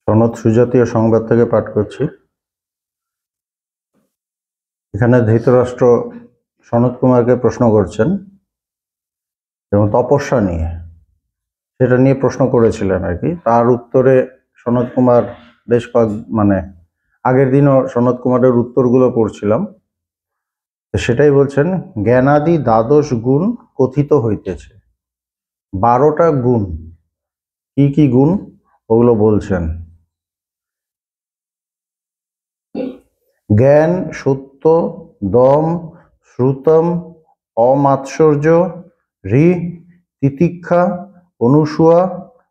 সনদ সুজাতীয় সংবাদ থেকে পাঠ করছি। এখানে ধৃতরাষ্ট্র সনৎ কুমারকে প্রশ্ন করছেন এবং তপস্যা নিয়ে, সেটা নিয়ে প্রশ্ন করেছিলেন আর কি। তার উত্তরে সনৎ কুমার বেশ আগের দিনও সনৎ কুমারের উত্তরগুলো পড়ছিলাম। সেটাই বলছেন, জ্ঞানাদি দ্বাদশ গুণ কথিত হইতেছে। 12টা গুণ, কি কি গুণ ওগুলো বলছেন। জ্ঞান, সত্য, দম, শ্রুতম, অমাৎসর্য, হৃ, তিতিক্ষা, অনুসূয়া,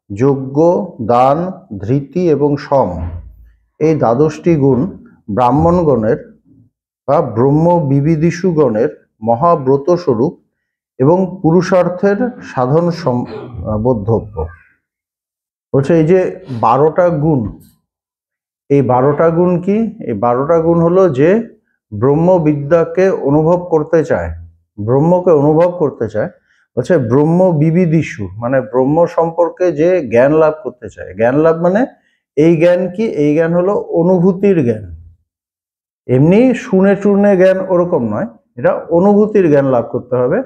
যজ্ঞ, দান, ধৃতি এবং সম, এই দ্বাদশটি গুণ ব্রাহ্মণগণের বা ব্রহ্ম বিবিদিষুগণের মহাব্রত স্বরূপ এবং পুরুষার্থের সাধন বোদ্ধব্য। বলছে এই যে 12টা গুণ, এই 12টা গুণ কি? এই 12টা গুণ হলো যে ব্রহ্মবিদ্যাকে অনুভব করতে চায়, ব্রহ্মকে অনুভব করতে চায়। বলছে ব্রহ্ম বিবিদিষু মানে ব্রহ্ম সম্পর্কে যে জ্ঞান লাভ করতে চায়। জ্ঞান লাভ মানে এই জ্ঞান কি? এই জ্ঞান হলো অনুভূতির জ্ঞান। এমনি শুনে টুনে জ্ঞান ওরকম নয়, এটা অনুভূতির জ্ঞান লাভ করতে হবে।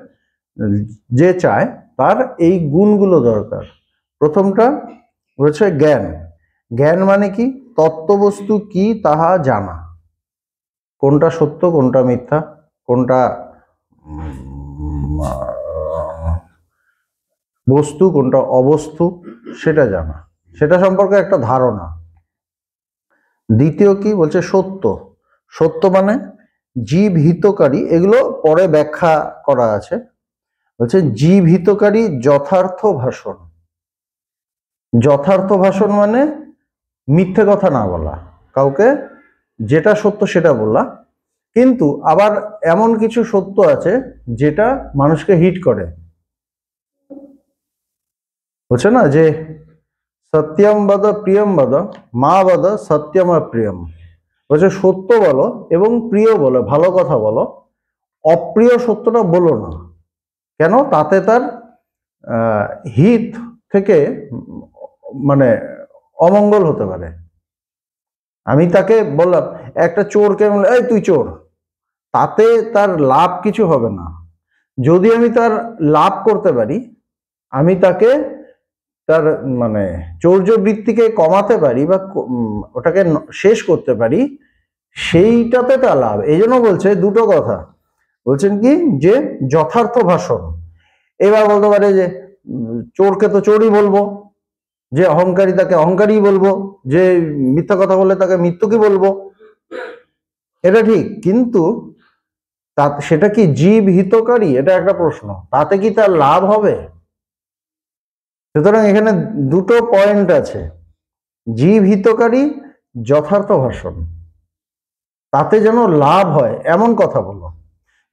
যে চায় তার এই গুণগুলো দরকার। প্রথমটা হচ্ছে জ্ঞান। জ্ঞান মানে কি? তত্ত্ববস্তু কি তাহা জানা, কোনটা সত্য কোনটা মিথ্যা, কোনটা বস্তু কোনটা অবস্তু, সেটা জানা, সেটা সম্পর্কে একটা ধারণা। দ্বিতীয় কি বলছে? সত্য। সত্য মানে জীব হিতকারী, এগুলো পরে ব্যাখ্যা করা আছে। বলছে জীব হিতকারী যথার্থ ভাষণ। যথার্থ ভাষণ মানে মিথ্যে কথা না বলা, কাউকে যেটা সত্য সেটা বলা। কিন্তু আবার এমন কিছু সত্য আছে যেটা মানুষকে হিট করে। বলছে না যে সত্যম বদ প্রিয়ম বদ মা বদ সত্যম প্রিয়ম। বলছে সত্য বলো এবং প্রিয় বলো, ভালো কথা বলো, অপ্রিয় সত্যটা বলো না। কেন? তাতে তার হিত থেকে অমঙ্গল হতে পারে। আমি তাকে বললাম, একটা চোরকে বললাম এই তুই চোর, তাতে তার লাভ কিছু হবে না। যদি আমি তার লাভ করতে পারি, আমি তাকে তার চৌর্য বৃত্তিকে কমাতে পারি বা ওটাকে শেষ করতে পারি, সেইটাতে তার লাভ। এই জন্য বলছে দুটো কথা। বলছেন কি? যে যথার্থ ভাষণ। এবার বলতে পারে যে চোরকে তো চোরই বলবো, যে অহংকারী তাকে অহংকারী বলবো, যে মিথ্যা কথা বলে তাকে মিথ্যুকই বলবো, এটা ঠিক। কিন্তু সেটা কি জীব হিতকারী? এটা একটা প্রশ্ন। তাতে কি তার লাভ হবে? সুতরাং এখানে দুটো পয়েন্ট আছে। জীব হিতকারী যথার্থ ভাষণ, তাতে যেন লাভ হয় এমন কথা বলো।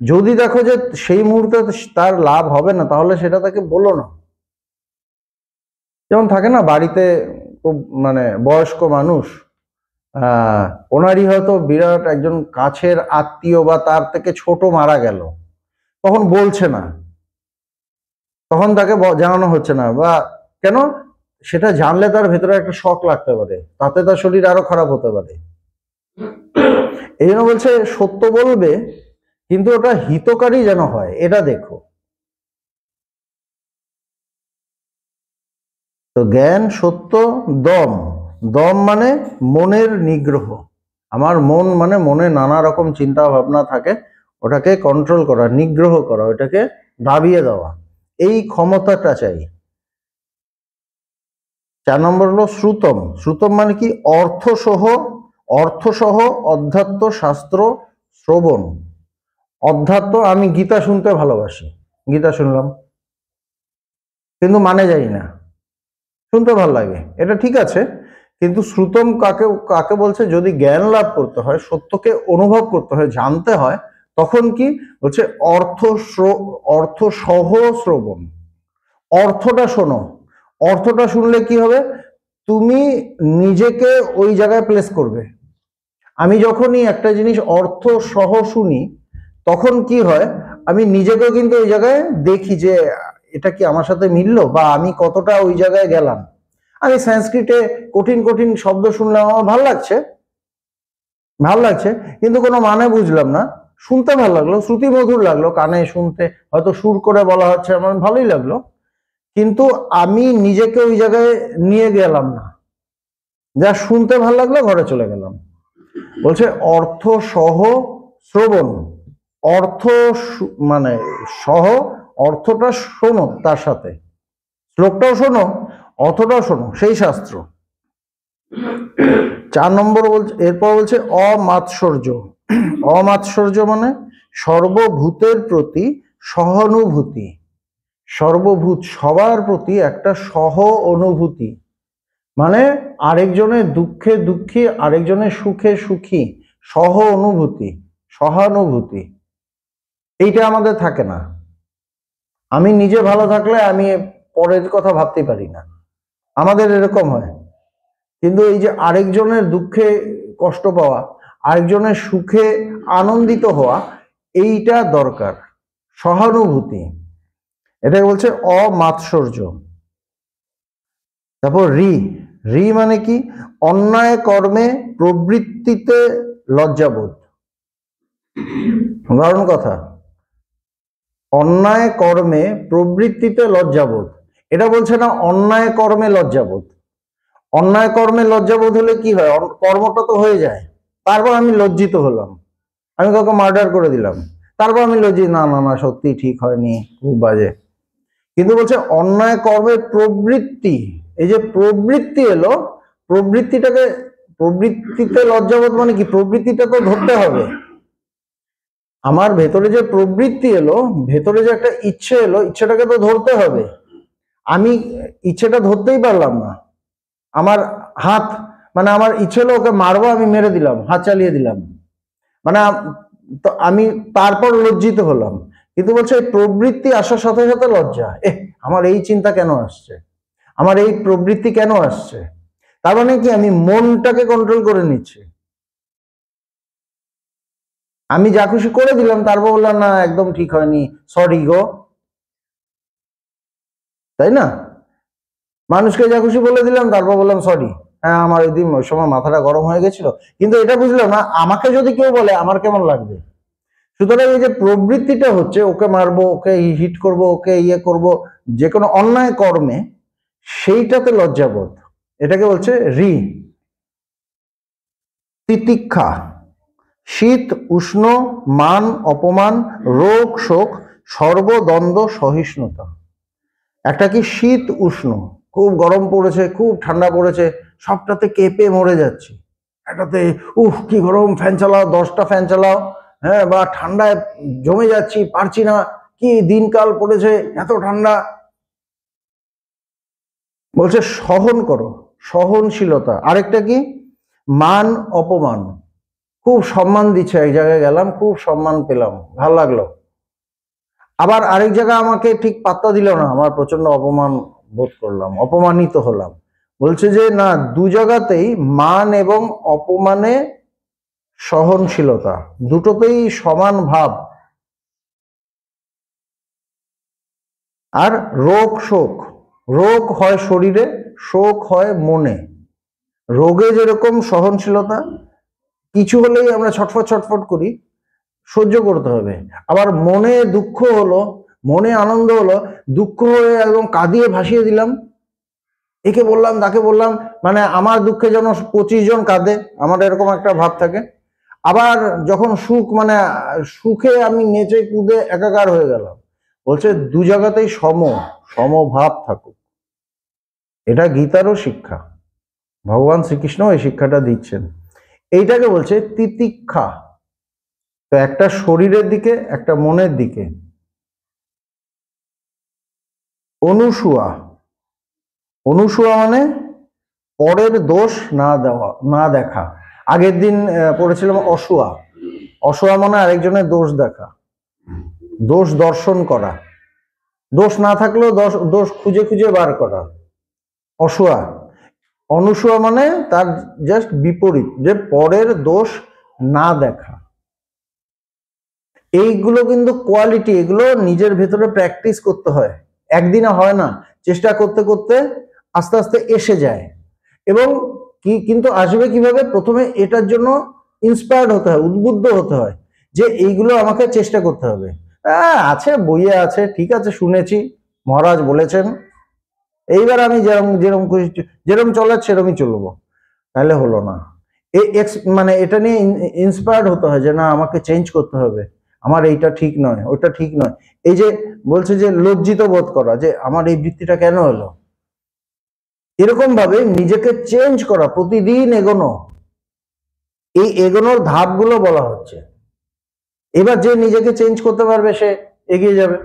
যদি দেখো যে সেই মুহূর্তে তার লাভ হবে না, তাহলে সেটা তাকে বলো না। যেমন থাকে না বাড়িতে খুব বয়স্ক মানুষ, ওনারই হয়তো বিরাট একজন কাছের আত্মীয় বা তার থেকে ছোট মারা গেল, তখন বলছে না, তখন তাকে জানানো হচ্ছে না। বা কেন? সেটা জানলে তার ভেতরে একটা শক লাগতে পারে, তাতে তার শরীর আরো খারাপ হতে পারে। এই জন্য বলছে সত্য বলবে, কিন্তু ওটা হিতকারী যেন হয়, এটা দেখো। তো জ্ঞান, সত্য, দম। দম মানে মনের নিগ্রহ। আমার মন মনে নানা রকম চিন্তা ভাবনা থাকে, ওটাকে কন্ট্রোল করা, নিগ্রহ করা, ওটাকে দাবিয়ে দেওয়া, এই ক্ষমতাটা চাই। 4 নম্বর হলো শ্রুতম। শ্রুতম মানে কি? অর্থসহ অধ্যাত্ম শাস্ত্র শ্রবণ। অধ্যাত্ম, আমি গীতা শুনতে ভালোবাসি, গীতা শুনলাম, কিন্তু জানি না, শুনতে ভালো লাগে, এটা ঠিক আছে। কিন্তু শ্রুতম কাকে বলছে? যদি জ্ঞান লাভ করতে হয়, সত্যকে অনুভব করতে হয়, জানতে হয়, তখন কি বলছে? অর্থ সহ শ্রবণ। অর্থটা শোনো। অর্থটা শুনলে কি হবে? তুমি নিজেকে ওই জায়গায় প্লেস করবে। আমি যখনই একটা জিনিস অর্থ সহ শুনি, তখন কি হয়? আমি নিজেকেও কিন্তু ওই জায়গায় দেখি যে এটা কি আমার সাথে মিললো, বা আমি কতটা ওই জায়গায় গেলাম। আমি সংস্কৃতে কঠিন কঠিন শব্দ শুনলাম, আমার ভালো লাগছে, কিন্তু কোনো মানে বুঝলাম না। শুনতে ভালো লাগলো, শ্রুতি মধুর লাগলো কানে শুনতে, হয়তো সুর করে বলা হচ্ছে, আমার ভালোই লাগলো, কিন্তু আমি নিজেকে ওই জায়গায় নিয়ে গেলাম না। যা শুনতে ভালো লাগলো, ঘরে চলে গেলাম। বলছে অর্থ সহ শ্রবণ, অর্থ মানে সহ, অর্থটা শোনো, তার সাথে শ্লোকটাও শোনো, অর্থটাও শোনো, সেই শাস্ত্র। 4 নম্বর বলছে, এরপর বলছে অমাৎসর্য। অমাৎসর্য মানে সর্বভূতের প্রতি সহানুভূতি, সর্বভূত সবার প্রতি একটা সহ অনুভূতি, মানে আরেকজনের দুঃখে দুঃখী, আরেকজনের সুখে সুখী, সহ অনুভূতি, সহানুভূতি, এইটা আমাদের থাকে না। আমি নিজে ভালো থাকলে আমি পরের কথা ভাবতে পারি না, আমাদের এরকম হয়। কিন্তু এই যে আরেকজনের দুঃখে কষ্ট পাওয়া, আরেকজনের সুখে আনন্দিত হওয়া, এইটা দরকার, সহানুভূতি, এটাকে বলছে অমাৎসর্য। তারপর রি মানে কি? অন্যায় কর্মে প্রবৃত্তিতে লজ্জাবোধ। সাধারণ কথা, অন্যায় কর্মে প্রবৃত্তিতে লজ্জাবোধ, এটা বলছে না অন্যায় কর্মে লজ্জাবোধ। অন্যায় কর্মে লজ্জাবোধ হলে কি হয়, কর্মটা তো হয়ে যায়, তারপর আমি লজ্জিত হলাম, আমি কাউকে মার্ডার করে দিলাম, তারপর আমি লজ্জিত, না না না সত্যি ঠিক হয়নি, খুব বাজে। কিন্তু বলছে অন্যায় কর্মের প্রবৃত্তি, এই যে প্রবৃত্তি এলো, প্রবৃত্তিতে লজ্জাবোধ মানে কি? প্রবৃত্তিটা তো ধরতে হবে, আমার ভেতরে যে প্রবৃত্তি এলো, ভেতরে যে একটা ইচ্ছে এলো, ইচ্ছেটাকে তো ধরতে হবে। আমি ইচ্ছেটা ধরতেই পারলাম না, আমার হাত, মানে আমার ইচ্ছে হলো ওকে মারবো, আমি মেরে দিলাম, হাত চালিয়ে দিলাম, মানে তো আমি তারপর লজ্জিত হলাম। কিন্তু বলছে এই প্রবৃত্তি আসার সাথে সাথে লজ্জা, আমার এই চিন্তা কেন আসছে, আমার এই প্রবৃত্তি কেন আসছে, তার মানে কি আমি মনটাকে কন্ট্রোল করে নিচ্ছি। আমি যা খুশি করে দিলাম, তারপর বললাম না একদম ঠিক হয়নি, সরি গো, তাই না? মানুষকে যা খুশি বলে দিলাম, তারপর বললাম সরি, হ্যাঁ আমার ওই সময় মাথাটা গরম হয়ে গেছিল, কিন্তু এটা বুঝলাম না আমাকে যদি কেউ বলে আমার কেমন লাগবে। সুতরাং এই যে প্রবৃত্তিটা হচ্ছে, ওকে মারবো, ওকে হিট করব, ওকে ইয়ে করব, যে কোনো অন্যায় কর্মে, সেইটাতে লজ্জাবোধ, এটাকে বলছে তিতিক্ষা, শীত উষ্ণ, মান অপমান, রোগ শোক, সর্বদ্বন্দ্ব সহিষ্ণুতা। একটা কি শীত উষ্ণ, খুব গরম পড়েছে, খুব ঠান্ডা পড়েছে, সবটাতে কেঁপে মরে যাচ্ছি, একটাতে কি গরম, ফ্যান চালাও, 10টা ফ্যান চালাও, হ্যাঁ, বা ঠান্ডায় জমে যাচ্ছি, পারছি না, কি দিনকাল পড়েছে, এত ঠান্ডা। বলছে সহন করো, সহনশীলতা। আরেকটা কি? মান অপমান, খুব সম্মান দিচ্ছে, এক জায়গায় গেলাম, খুব সম্মান পেলাম, ভালো লাগলো, আবার আরেক জায়গায় আমাকে ঠিক পাত্তা দিল না, আমার প্রচন্ড অপমান বোধ করলাম, অপমানিত হলাম। বলছে যে না, দু জায়গাতেই মান এবং অপমানে সহনশীলতা, দুটোতেই সমান ভাব। আর রোগ শোক, রোগ হয় শরীরে, শোক হয় মনে। রোগে যেরকম সহনশীলতা, কিছু হলেই আমরা ছটফট ছটফট করি, সহ্য করতে হবে। আবার মনে দুঃখ হলো, মনে আনন্দ হলো, দুঃখ হয়ে একদম কাঁদিয়ে ভাসিয়ে দিলাম, একে বললাম তাকে বললাম, মানে আমার দুঃখে যেন 25 জন কাঁদে, আমার এরকম একটা ভাব থাকে। আবার যখন সুখ, মানে সুখে আমি নেচে কুদে একাকার হয়ে গেলাম। বলছে দু জায়গাতেই সমভাব থাকুক, এটা গীতারও শিক্ষা, ভগবান শ্রীকৃষ্ণ এই শিক্ষাটা দিচ্ছেন। এইটাকে বলছে তিতিক্ষা। তো একটা শরীরের দিকে, একটা মনের দিকে। অনুসূয়া, অনুসূয়া মানে পরের দোষ না দেওয়া, না দেখা। আগের দিন পড়েছিলাম অসূয়া, অসূয়া মানে আরেকজনের দোষ দেখা, দোষ দর্শন করা, দোষ না থাকলেও দোষ খুঁজে খুঁজে বার করা, অসূয়া। অনুসূয়া মানে তার জাস্ট বিপরীত, যে পরের দোষ না দেখা। এইগুলো কিন্তু কোয়ালিটি, এগুলো নিজের ভেতরে প্র্যাকটিস করতে হয়, একদিনে হয় না, চেষ্টা করতে করতে আস্তে আস্তে এসে যায়। এবং কিন্তু আসবে কিভাবে? প্রথমে এটার জন্য ইন্সপায়ার্ড হতে হয়, উদ্বুদ্ধ হতে হয় যে এইগুলো আমাকে চেষ্টা করতে হবে। আছে, বইয়ে আছে, ঠিক আছে, শুনেছি, মহারাজ বলেছেন, এইবার আমি যেরকম যেরকম যেরকম চলার সেরকমই চলবো। তাহলে হলো না। মানে এটা নিয়ে ইন্সপায়ার্ড হতে হয় যে না, আমাকে চেঞ্জ করতে হবে, আমার এইটা ঠিক নয়, ওইটা ঠিক নয়। এই যে বলছে যে লজ্জিত বোধ করা যে আমার এই বৃত্তিটা কেন হলো, এরকম ভাবে নিজেকে চেঞ্জ করা, প্রতিদিন এগোনো, এই এগোনোর ধাপগুলো বলা হচ্ছে। এবার যে নিজেকে চেঞ্জ করতে পারবে সে এগিয়ে যাবে।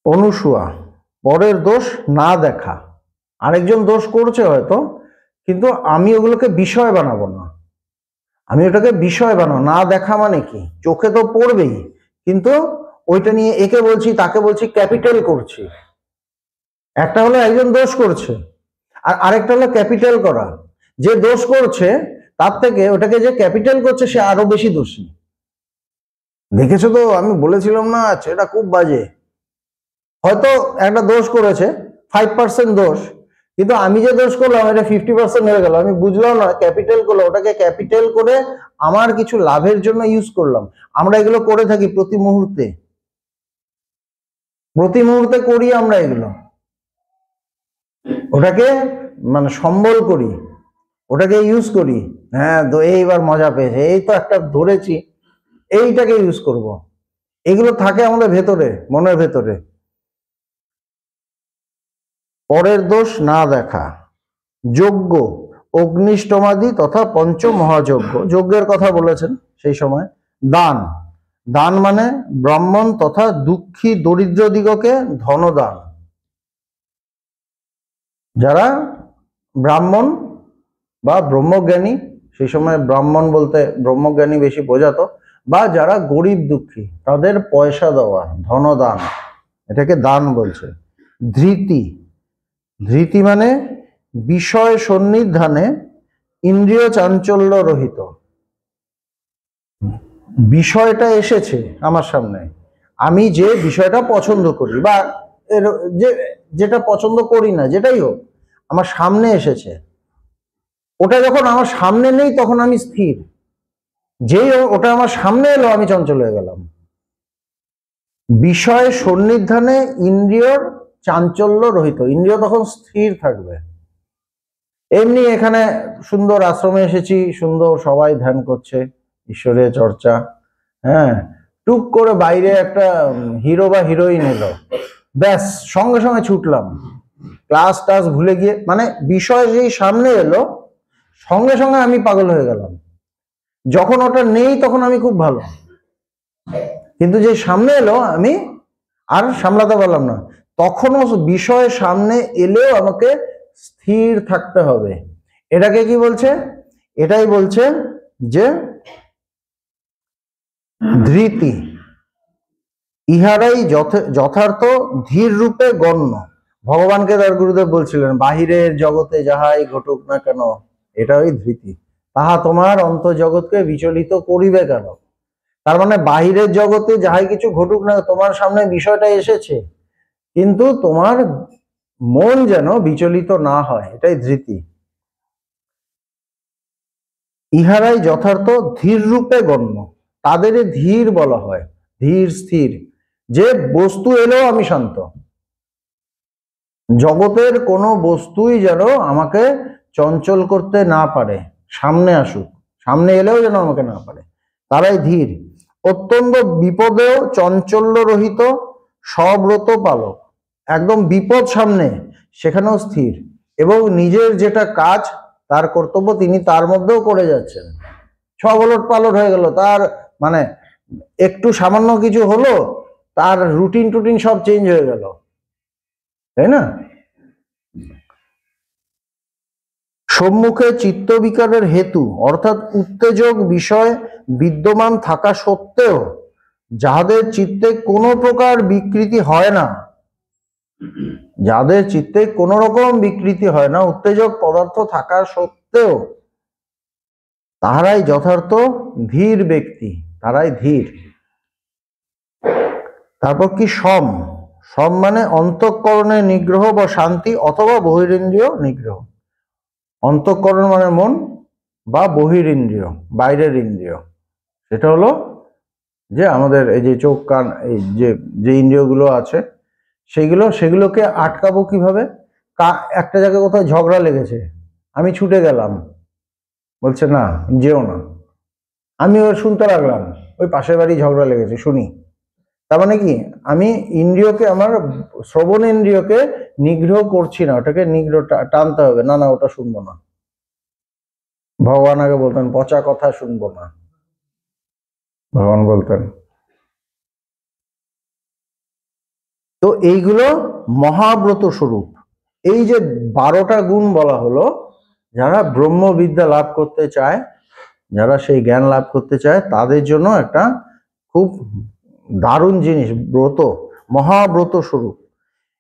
অনুসূয়া, পরের দোষ না দেখা। আরেকজন দোষ করছে হয়তো, কিন্তু আমি ওগুলোকে বিষয় বানাবো না, আমি ওটাকে বিষয় বানাবো না। দেখা মানে কি? চোখে তো পড়বেই, কিন্তু ওইটা নিয়ে একে বলছি তাকে বলছি, ক্যাপিটাল করছি। একটা হলো একজন দোষ করছে, আর আরেকটা হলো ক্যাপিটাল করা। যে দোষ করছে তার থেকে ওটাকে যে ক্যাপিটাল করছে সে আরো বেশি দোষী। দেখেছো তো, আমি বলেছিলাম না এটা খুব বাজে। হয়তো একটা দোষ করেছে, 5% দোষ, কিন্তু আমি যে দোষ করলাম এটা 50% হয়ে গেল। আমি বুঝলাম না, ক্যাপিটাল করলো, ওটাকে ক্যাপিটাল করে আমার কিছু লাভের জন্য ইউজ করলাম। আমরা এগুলো করে থাকি প্রতি মুহূর্তে, প্রতি মুহূর্তে করি আমরা এগুলো। ওটাকে মানে সম্বল করি, ওটাকে ইউজ করি। হ্যাঁ, তো এইবার মজা পেয়েছে, এই তো একটা ধরেছি, এইটাকে ইউজ করব। এগুলো থাকে আমাদের ভেতরে, মনের ভেতরে। পরের দোষ না দেখা। যজ্ঞ, অগ্নিষ্টমাদি তথা পঞ্চ মহাযজ্ঞ, যজ্ঞের কথা বলেছেন সেই সময়। দান, দান মানে ব্রাহ্মণ তথা দুঃখী দরিদ্র দিগকে ধনদান। যারা ব্রাহ্মণ বা ব্রহ্মজ্ঞানী, সেই সময় ব্রাহ্মণ বলতে ব্রহ্মজ্ঞানী বেশি বোঝাতো, বা যারা গরিব দুঃখী তাদের পয়সা দেওয়া, ধনদান, এটাকে দান বলছে। ধৃতি, ধৃতি মানে বিষয় সন্নিধানে ইন্দ্রিয় চাঞ্চল্য রহিত। বিষয়টা এসেছে আমার সামনে, আমি যে বিষয়টা পছন্দ করি বা যেটা পছন্দ করি না, যেটাই হোক, আমার সামনে এসেছে, ওটা যখন আমার সামনে নেই তখন আমি স্থির। যেই ওটা আমার সামনে এলো আমি চঞ্চল হয়ে গেলাম। বিষয় সন্নিধানে ইন্দ্রিয়র চাঞ্চল্য রহিত, ইন্দ্রিয় তখন স্থির থাকবে। এমনি এখানে সুন্দর আশ্রমে এসেছি, সুন্দর সবাই ধ্যান করছে, ঈশ্বরের চর্চা, হ্যাঁ, টুক করে বাইরে একটা হিরো বা হিরোইন এলো, ব্যাস সঙ্গে সঙ্গে ছুটলাম, ক্লাস টাস ভুলে গিয়ে, মানে বিষয় যেই সামনে এলো সঙ্গে সঙ্গে আমি পাগল হয়ে গেলাম। যখন ওটা নেই তখন আমি খুব ভালো, কিন্তু যে সামনে এলো আমি আর সামলাতে পারলাম না। তখনও বিষয় সামনে এলেও আমাকে স্থির থাকতে হবে। এটাকে কি বলছে? এটাই বলছে যে ধৃতি। ইহারাই যথার্থ ধীর রূপে গণ্য। ভগবানকে তার গুরুদেব বলছিলেন, বাহিরের জগতে যাহাই ঘটুক না কেন, এটা ওই ধৃতি, তাহা তোমার অন্তর্জগৎকে বিচলিত করিবে কেন। তার মানে বাহিরের জগতে যাহাই কিছু ঘটুক না, তোমার সামনে বিষয়টা এসেছে, কিন্তু তোমার মন যেন বিচলিত না হয়, এটাই ধৃতি। ইহারাই যথার্থ ধীর রূপে গণ্য, তাদের ধীর বলা হয়, ধীর স্থির, যে বস্তু এলেও আমি শান্ত, জগতের কোনো বস্তুই যেন আমাকে চঞ্চল করতে না পারে, সামনে আসুক, সামনে এলেও যেন আমাকে না পারে, তারাই ধীর। অত্যন্ত বিপদেও চঞ্চল্য রহিত, সব্রত পালক, একদম বিপদ সামনে সেখানেও স্থির, এবং নিজের যেটা কাজ তার কর্তব্য তিনি তার মধ্যেও করে যাচ্ছেন। সব ওলট পালট হয়ে গেল, তার মানে একটু সামান্য কিছু হলো, তার রুটিন টুটিন সব চেঞ্জ হয়ে গেল, তাই না? সম্মুখে চিত্ত বিকারের হেতু অর্থাৎ উত্তেজক বিষয় বিদ্যমান থাকা সত্ত্বেও যাদের চিত্তে কোনো প্রকার বিকৃতি হয় না, যাদের চিত্তে কোনো রকম বিকৃতি হয় না, উত্তেজক পদার্থ থাকা সত্ত্বেও, তাহারাই যথার্থ ধীর ব্যক্তি, তারাই ধীর। তারপর কি? সম, সব মানে অন্তঃকরণের নিগ্রহ বা শান্তি অথবা বহিরিন্দ্রিয় নিগ্রহ। অন্তঃকরণ মানে মন, বা বহিরিন্দ্রিয় বাইরের ইন্দ্রিয়, সেটা হলো যে আমাদের এই যে চোখ কান এই যে ইন্দ্রিয়গুলো আছে সেগুলোকে আটকাবো কিভাবে? একটা জায়গায় কোথাও ঝগড়া লেগেছে, আমি ছুটে গেলাম, বলছে না যেও না, আমি ওর শুনতে লাগলাম, ওই পাশের বাড়ি ঝগড়া লেগেছে শুনি। তার মানে কি, আমি ইন্দ্রিয়কে, আমার শ্রবণ ইন্দ্রিয়কে নিগ্রহ করছি না, ওটাকে নিগ্রহ টানতে হবে, না না ওটা শুনবো না। ভগবান আগে বলতেন পচা কথা শুনবো না, ভগবান বলতেন। তো এইগুলো মহাব্রত স্বরূপ। এই যে 12টা গুণ বলা হলো, যারা ব্রহ্মবিদ্যা লাভ করতে চায়, যারা সেই জ্ঞান লাভ করতে চায়, তাদের জন্য একটা খুব দারুণ জিনিস ব্রত, মহাব্রত স্বরূপ,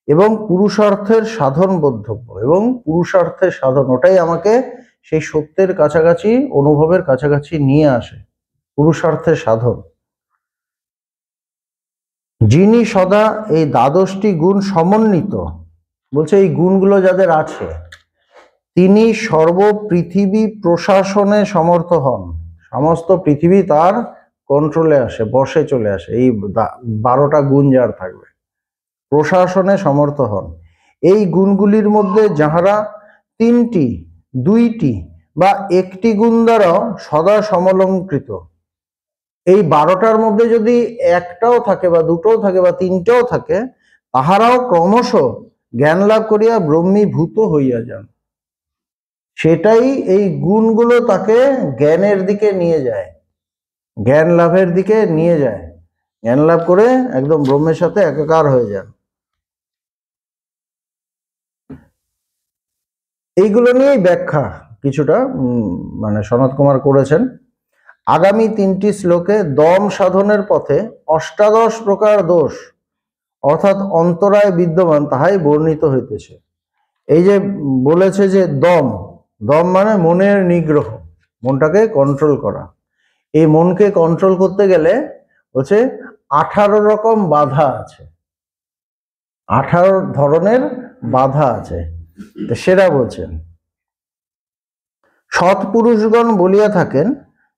এবং পুরুষার্থের সাধন বোদ্ধব্য, এবং পুরুষার্থের সাধন, ওটাই আমাকে সেই সত্যের কাছাকাছি, অনুভবের কাছাকাছি নিয়ে আসে, পুরুষার্থের সাধন। যিনি সদা এই 12টি গুণ সমন্বিত, বলছে এই গুণগুলো যাদের আছে, তিনি সর্বপৃথিবী প্রশাসনে সমর্থ হন। সমস্ত পৃথিবী তার কন্ট্রোলে আসে, বসে চলে আসে, এই 12টা গুণ যার থাকবে, প্রশাসনে সমর্থ হন। এই গুণগুলির মধ্যে যাহারা 3টি, 2টি বা 1টি গুণ দ্বারা সদা সমলঙ্কৃত, এই 12টার মধ্যে যদি একটাও থাকে বা দুটোও থাকে বা 3টাও থাকে, তাহারাও ক্রমশ জ্ঞান লাভ করিয়া ব্রহ্মীভূত হইয়া যান। সেটাই, এই গুণগুলো তাকে জ্ঞানের দিকে নিয়ে যায়, জ্ঞান লাভের দিকে নিয়ে যায়, জ্ঞান লাভ করে একদম ব্রহ্মের সাথে একাকার হয়ে যান। এইগুলো নিয়েই ব্যাখ্যা কিছুটা মানে সনত কুমার করেছেন। আগামী 3টি শ্লোকে দম সাধনের পথে 18 প্রকার দোষ অর্থাৎ অন্তরায় বিদ্যমান, তাহাই বর্ণিত হইতেছে। এই যে বলেছে যে দম, দম মানে মনের নিগ্রহ, মনটাকে কন্ট্রোল করা। এই মনকে কন্ট্রোল করতে গেলে বলছে 18 রকম বাধা আছে, 18 ধরনের বাধা আছে, সেটা বলছেন। সৎপুরুষগণ বলিয়া থাকেন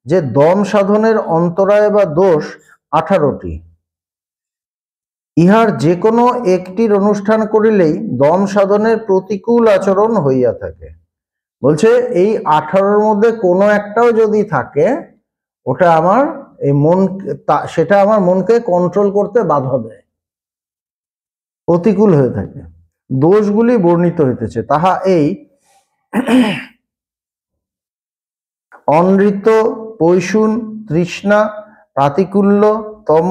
যে দম সাধনের অন্তরায় বা দোষ 18টি, ইহার যে কোনো একটির অনুষ্ঠান করিলেই দম সাধনের প্রতিকূল আচরণ হইয়া থাকে। বলছে এই 18-র মধ্যে কোনো একটাও যদি থাকে, ওটা আমার এই মন, সেটা আমার মনকে কন্ট্রোল করতে বাধা দেয়, প্রতিকূল হয়ে থাকে। দোষগুলি বর্ণিত হইতেছে, তাহা এই অনৃত, পৈশুন, তৃষ্ণা, প্রাতিকূল্য, তম,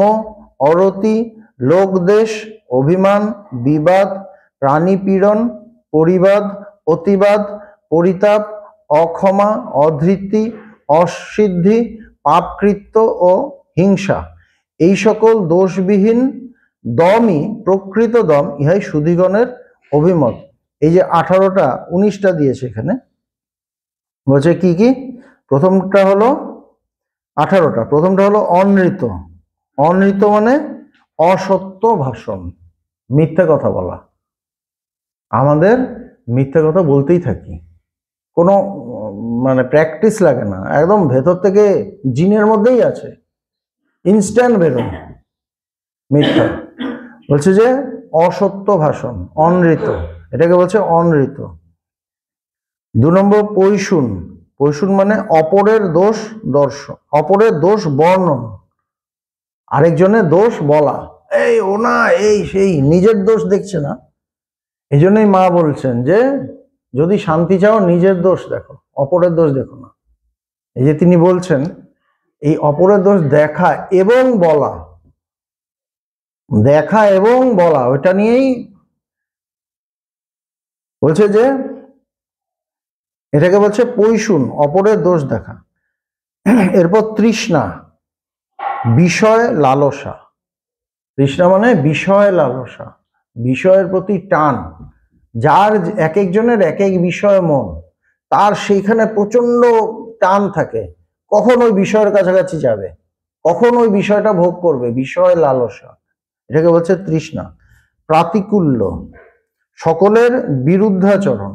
অরতি, লোকদেশ, অভিমান, বিবাদ, প্রাণীপীড়ন, পরিবাদ, অতিবাদ, পরিতাপ, অক্ষমা, অধৃতি, অসিদ্ধি, পাপকৃত্য ও হিংসা, এই সকল দোষবিহীন দমই প্রকৃত দম, ইহাই সুধীগণের অভিমত। এই যে 18টা, 19টা দিয়েছে এখানে, বলছে কি কি? প্রথমটা হলো 18টা, প্রথমটা হলো অনৃত। অনৃত মানে অসত্য ভাষণ, মিথ্যে কথা বলা। আমাদের মিথ্যে কথা বলতেই থাকি, কোনো মানে প্র্যাকটিস লাগে না, একদম ভেতর থেকে জিনের মধ্যেই আছে, ইনস্ট্যান্ট বেরোয় মিথ্যা। বলছে যে অসত্য ভাষণ, অনৃত, এটাকে বলছে অনৃত। 2 নম্বর পৈশুন। পৈশুন মানে অপরের দোষ দর্শন, অপরের দোষ বর্ণন, আরেকজনের দোষ বলা, এই ও না, এই সেই, নিজের দোষ দেখছে না। এই জন্যই মা বলছেন যে যদি শান্তি চাও নিজের দোষ দেখো, অপরের দোষ দেখো না। এই যে তিনি বলছেন এই অপরের দোষ দেখা এবং বলা, দেখা এবং বলা, ওইটা নিয়েই বলছে যে এটাকে বলছে পৈশুন, অপরের দোষ দেখা। এরপর তৃষ্ণা, বিষয় লালসা। তৃষ্ণা মানে বিষয় লালসা, বিষয়ের প্রতি টান। যার এক একজনের এক এক বিষয় মন, তার সেইখানে প্রচন্ড টান থাকে, কখন ওই বিষয়ের কাছাকাছি যাবে, কখন ওই বিষয়টা ভোগ করবে, বিষয় লালসা, এটাকে বলছে তৃষ্ণা। প্রাতিকূল্য, সকলের বিরুদ্ধাচরণ।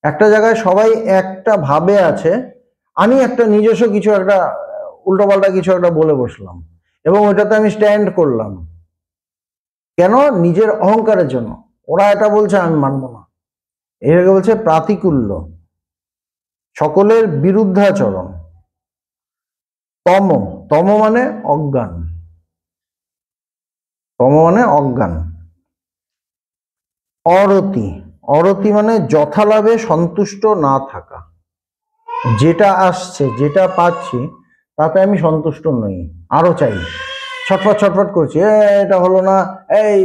একটা জায়গায় সবাই একটা ভাবে আছে, আমি একটা নিজস্ব কিছু একটা উল্টোপাল্টা কিছু একটা বলে বসলাম এবং ওইটাতে আমি স্ট্যান্ড করলাম। কেন? নিজের অহংকারের জন্য। ওরা এটা বলছে, আমি মানবো না। এটাকে বলছে প্রাতিকূল্য, সকলের বিরুদ্ধাচরণ। তম, তম মানে অজ্ঞান, তম মানে অজ্ঞান। অরতি, অরতি মানে যথালাভে সন্তুষ্ট না থাকা। যেটা আসছে, যেটা পাচ্ছি তাতে আমি সন্তুষ্ট নই, আরো চাই, ছটফট ছটফট করছি, এটা হলো না, এই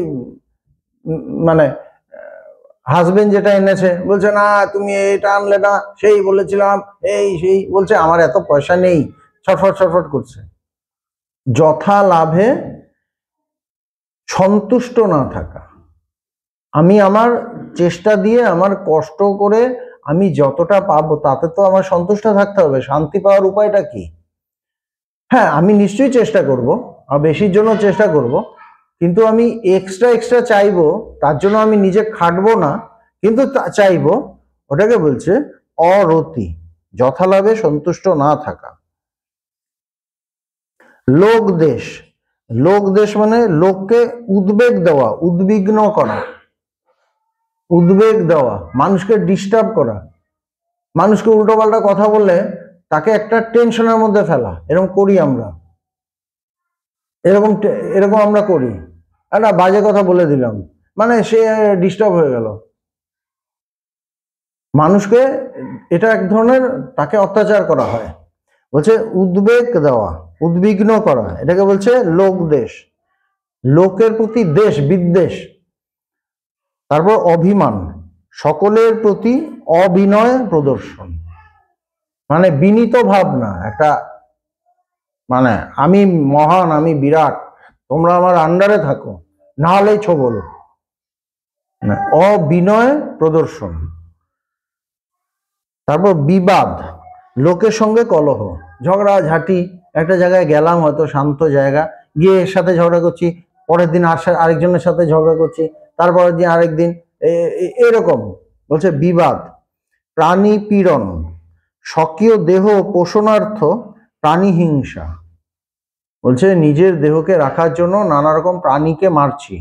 মানে হাজবেন্ড যেটা এনেছে বলছে না তুমি এটা আনলে না, সেই বলেছিলাম, এই সেই বলছে, আমার এত পয়সা নেই, ছটফট ছটফট করছে। যথা লাভে সন্তুষ্ট না থাকা, আমি আমার চেষ্টা দিয়ে, আমার কষ্ট করে আমি যতটা পাবো তাতে তো আমার সন্তুষ্ট থাকতে হবে। শান্তি পাওয়ার উপায়টা কি? হ্যাঁ, আমি নিশ্চয়ই চেষ্টা করব, আর বেশির জন্য চেষ্টা করব, কিন্তু আমি এক্সট্রা চাইবো, তার জন্য আমি নিজে খাটবো না, কিন্তু চাইবো। ওটাকে বলছে অরতি, যথালাভে সন্তুষ্ট না থাকা। লোক দেশ, লোক দেশ মানে লোককে উদ্বেগ দেওয়া, উদ্বিগ্ন করা, উদ্বেগ দেওয়া, মানুষকে ডিস্টার্ব করা, মানুষকে উল্টোপাল্টা কথা বললে তাকে একটা টেনশনের মধ্যে ফেলা, এরকম করি আমরা, এরকম এরকম আমরা করি। একটা বাজে কথা বলে দিলাম, মানে সে ডিস্টার্ব হয়ে গেল। মানুষকে এটা এক ধরনের, তাকে অত্যাচার করা হয়। বলছে উদ্বেগ দেওয়া, উদ্বিগ্ন করা, এটাকে বলছে লোক দেশ, লোকের প্রতি দেশ বিদ্বেষ। তারপর অভিমান, সকলের প্রতি অবিনয় প্রদর্শন, মানে বিনীত ভাব না, একটা মানে আমি মহান, আমি বিরাট, তোমরা আমার আন্ডারে থাকো, না হলেই ছবল, অবিনয় প্রদর্শন। তারপর বিবাদ, লোকের সঙ্গে কলহ, ঝগড়া ঝাঁটি, একটা জায়গায় গেলাম, হয়তো শান্ত জায়গা, গিয়ে এর সাথে ঝগড়া করছি, পরের দিন আরেকজনের সাথে ঝগড়া করছি, তারপরের দিন আরেকদিন, এরকম। বলছে বিবাদ। প্রাণী পীড়ন, স্বকীয় দেহ পোষণার্থ প্রাণী হিংসা, বলছে নিজের দেহকে রাখার জন্য নানা রকম প্রাণীকে মারছি,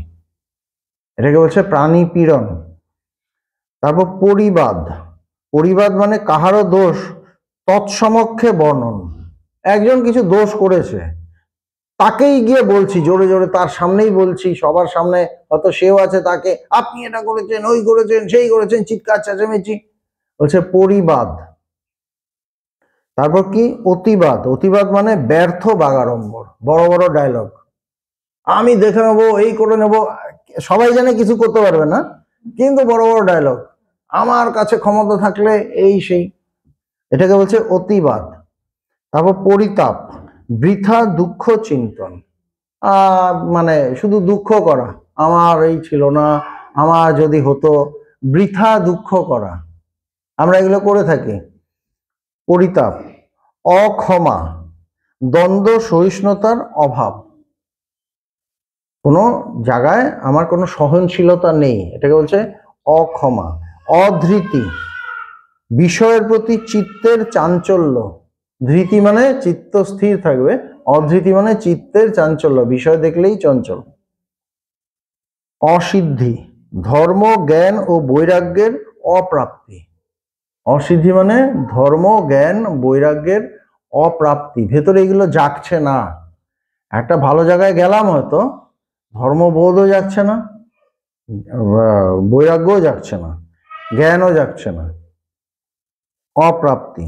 এটাকে বলছে প্রাণী পীড়ন। তারপর পরিবাদ, পরিবাদ মানে কাহারও দোষ তৎসমক্ষে বর্ণন, একজন কিছু দোষ করেছে তাকেই গিয়ে বলছি জোরে জোরে, তার সামনেই বলছি, সবার সামনে, হয়তো সেও আছে, তাকে আপনি এটা করেছেন, ওই করেছেন, সেই করেছেন, চিৎকার চেঁচামেচি, বলছে পরিবাদ। তারপর কি অতিবাদ, অতিবাদ মানে ব্যর্থ বাগাড়ম্বর, বড় বড় ডায়লগ, আমি দেখে নেবো, এই করে নেবো, সবাই জানে কিছু করতে পারবে না, কিন্তু বড় বড় ডায়লগ, আমার কাছে ক্ষমতা থাকলে এই সেই, এটাকে বলছে অতিবাদ। তারপর পরিতাপ, বৃথা দুঃখ চিন্তন, মানে শুধু দুঃখ করা, আমার এই ছিল না, আমার যদি হতো, বৃথা দুঃখ করা, আমরা এগুলো করে থাকি। পরিতাপ। অক্ষমা, দ্বন্দ্ব সহিষ্ণুতার অভাব, কোনো জায়গায় আমার কোনো সহনশীলতা নেই, এটাকে বলছে অক্ষমা। অধৃতি, বিষয়ের প্রতি চিত্তের চাঞ্চল্য, ধৃতি মানে চিত্ত স্থির থাকবে, অধৃতি মানে চিত্তের চাঞ্চল্য, বিষয় দেখলেই চঞ্চল। অসিদ্ধি, ধর্ম জ্ঞান ও বৈরাগ্যের অপ্রাপ্তি, অসিদ্ধি মানে ধর্ম জ্ঞান বৈরাগ্যের অপ্রাপ্তি, ভেতরে এগুলো জাগছে না। একটা ভালো জায়গায় গেলাম, হয়তো ধর্মবোধও যাচ্ছে না, বৈরাগ্যও যাচ্ছে না, জ্ঞানও যাচ্ছে না, অপ্রাপ্তি।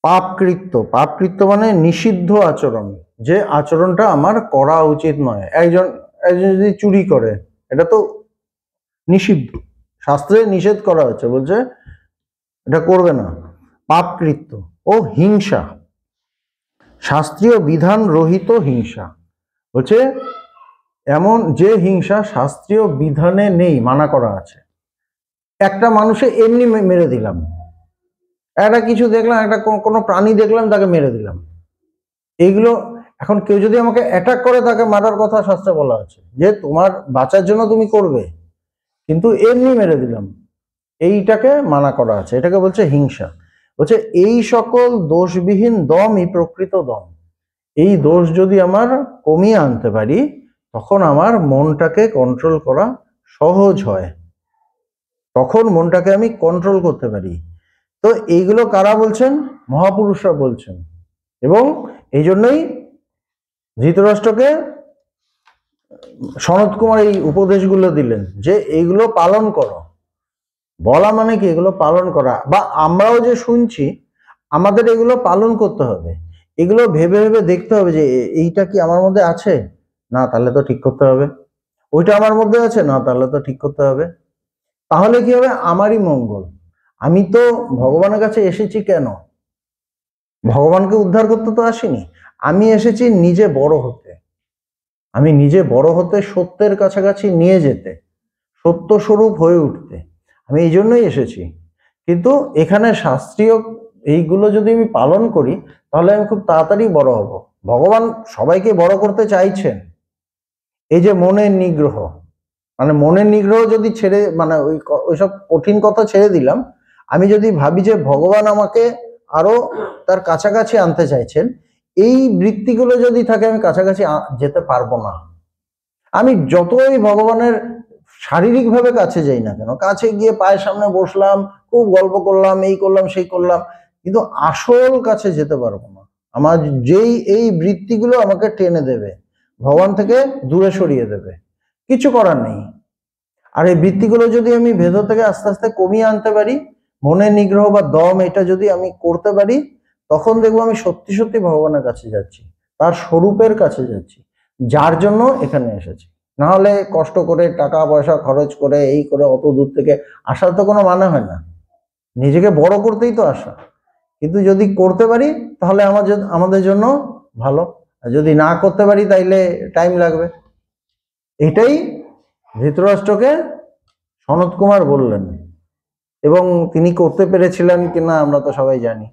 পাপকৃত্য, পাপকৃত্য মানে নিষিদ্ধ আচরণ, যে আচরণটা আমার করা উচিত নয়। একজন একজন যদি চুরি করে, এটা তো নিষিদ্ধ, শাস্ত্রে নিষেধ করা হচ্ছে, বলছে এটা করবে না। পাপকৃত্য। ও হিংসা, শাস্ত্রীয় বিধান রহিত হিংসা, বলছে এমন যে হিংসা শাস্ত্রীয় বিধানে নেই, মানা করা আছে। একটা মানুষে এমনি মেরে দিলাম, একটা কিছু দেখলাম, একটা কোনো প্রাণী দেখলাম, তাকে মেরে দিলাম, এগুলো এখন কেউ যদি আমাকে অ্যাটাক করে তাকে মারার কথা শাস্ত্রে বলা আছে, যে তোমার বাঁচার জন্য তুমি করবে, কিন্তু এমনি মেরে দিলাম, এইটাকে মানা করা আছে, এটাকে বলছে হিংসা। বলছে এই সকল দোষবিহীন দমই প্রকৃত দম। এই দোষ যদি আমার কমিয়ে আনতে পারি, তখন আমার মনটাকে কন্ট্রোল করা সহজ হয়, তখন মনটাকে আমি কন্ট্রোল করতে পারি। তো এইগুলো কারা বলছেন? মহাপুরুষরা বলছেন। এবং এই জন্যই ধৃতরাষ্ট্রকে সনত কুমার এই উপদেশগুলো দিলেন যে এইগুলো পালন করো। বলা মানে কি? এগুলো পালন করা, বা আমরাও যে শুনছি আমাদের এগুলো পালন করতে হবে। এগুলো ভেবে ভেবে দেখতে হবে যে এইটা কি আমার মধ্যে আছে, না তাহলে তো ঠিক করতে হবে। ওইটা আমার মধ্যে আছে, না তাহলে তো ঠিক করতে হবে। তাহলে কি হবে? আমারই মঙ্গল। আমি তো ভগবানের কাছে এসেছি কেন? ভগবানকে উদ্ধার করতে তো আসিনি, আমি এসেছি নিজে বড় হতে। আমি নিজে বড় হতে, সত্যের কাছাকাছি নিয়ে যেতে, সত্য স্বরূপ হয়ে উঠতে, আমি এই জন্যই এসেছি। কিন্তু এখানে শাস্ত্রীয় এইগুলো যদি আমি পালন করি, তাহলে আমি খুব তাড়াতাড়ি বড় হব। ভগবান সবাইকে বড় করতে চাইছেন। এই যে মনের নিগ্রহ, মানে মনের নিগ্রহ যদি ছেড়ে, মানে ওইসব কঠিন কথা ছেড়ে দিলাম, আমি যদি ভাবি যে ভগবান আমাকে আরো তার কাছাকাছি আনতে চাইছেন, এই বৃত্তিগুলো যদি থাকে, আমি কাছাকাছি যেতে পারবো না। আমি যতই ভগবানের শারীরিকভাবে কাছে যাই না কেন, কাছে গিয়ে পায়ের সামনে বসলাম, খুব গল্প করলাম, এই করলাম সেই করলাম, কিন্তু আসল কাছে যেতে পারবো না। আমার এই বৃত্তিগুলো আমাকে টেনে দেবে, ভগবান থেকে দূরে সরিয়ে দেবে, কিছু করার নেই। আর এই বৃত্তিগুলো যদি আমি ভেতর থেকে আস্তে আস্তে কমিয়ে আনতে পারি, মনের নিগ্রহ বা দম এটা যদি আমি করতে পারি, তখন দেখবো আমি সত্যি সত্যি ভগবানের কাছে যাচ্ছি, তার স্বরূপের কাছে যাচ্ছি, যার জন্য এখানে এসেছি। না হলে কষ্ট করে টাকা পয়সা খরচ করে এই করে অত দূর থেকে আসার তো কোনো মানে হয় না। নিজেকে বড় করতেই তো আসা, কিন্তু যদি করতে পারি তাহলে আমাদের জন্য ভালো, আর যদি না করতে পারি তাইলে টাইম লাগবে। এটাই ধৃতরাষ্ট্রকে সনত কুমার বললেন, এবং তিনি করতে পেরেছিলেন কিনা আমরা তো সবাই জানি।